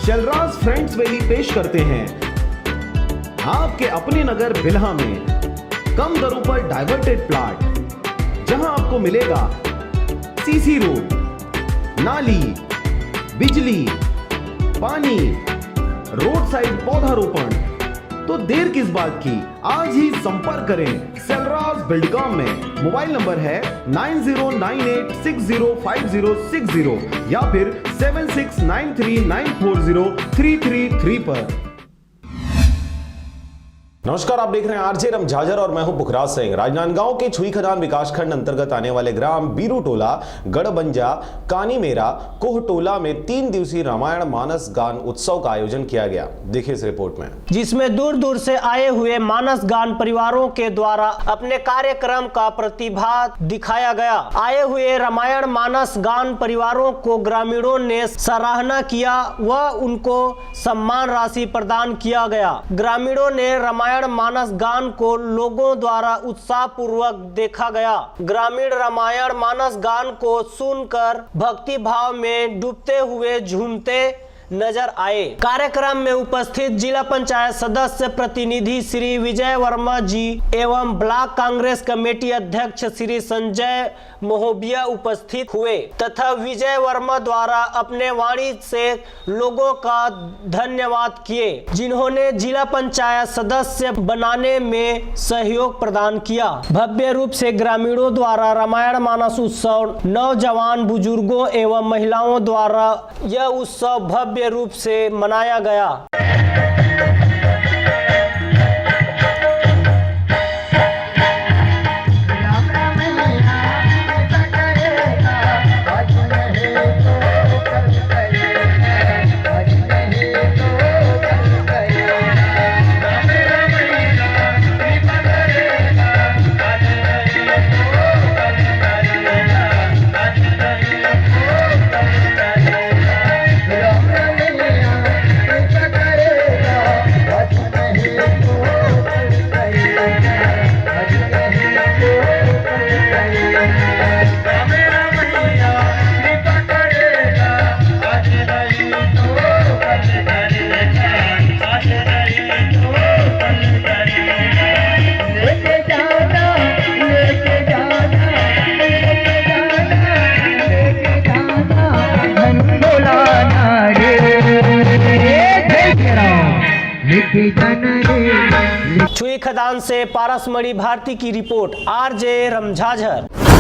Shailraj friends valley पेश करते हैं आपके अपने नगर बिल्हा में कम दरों पर डाइवर्टेड प्लॉट, जहां आपको मिलेगा सीसी रोड, नाली, बिजली, पानी, रोड साइड पौधारोपण। तो देर किस बात की, आज ही संपर्क करें शैलराज बिल्डकॉम में। मोबाइल नंबर है 9098605060 या फिर 7693940333 पर। नमस्कार, आप देख रहे हैं आरजे रमझाझर और मैं हूं पुखराज सिंह। राजनांदगांव के छुई खदान विकासखंड अंतर्गत आने वाले ग्राम बीरू टोला, गढ़बंजा, कानीमेरा, कोहटोला में 3 दिवसीय रामायण मानस गान उत्सव का आयोजन किया गया। देखिए इस रिपोर्ट में, जिसमें दूर दूर से आए हुए मानस गान परिवारों के द्वारा अपने कार्यक्रम का प्रतिभा दिखाया गया। आए हुए रामायण मानस गान परिवारों को ग्रामीणों ने सराहना किया व उनको सम्मान राशि प्रदान किया गया। ग्रामीणों ने रामायण मानस गान को लोगों द्वारा उत्साह पूर्वक देखा गया। ग्रामीण रामायण मानस गान को सुनकर भक्ति भाव में डूबते हुए झूमते नजर आए। कार्यक्रम में उपस्थित जिला पंचायत सदस्य प्रतिनिधि श्री विजय वर्मा जी एवं ब्लॉक कांग्रेस कमेटी अध्यक्ष श्री संजय मोहबिया उपस्थित हुए तथा विजय वर्मा द्वारा अपने वाणी से लोगों का धन्यवाद किए, जिन्होंने जिला पंचायत सदस्य बनाने में सहयोग प्रदान किया। भव्य रूप से ग्रामीणों द्वारा रामायण मानस उत्सव, नौजवान, बुजुर्गों एवं महिलाओं द्वारा यह उत्सव भव्य रूप से मनाया गया। छुई खदान से पारसमणि भारती की रिपोर्ट, आरजे रमझाझर।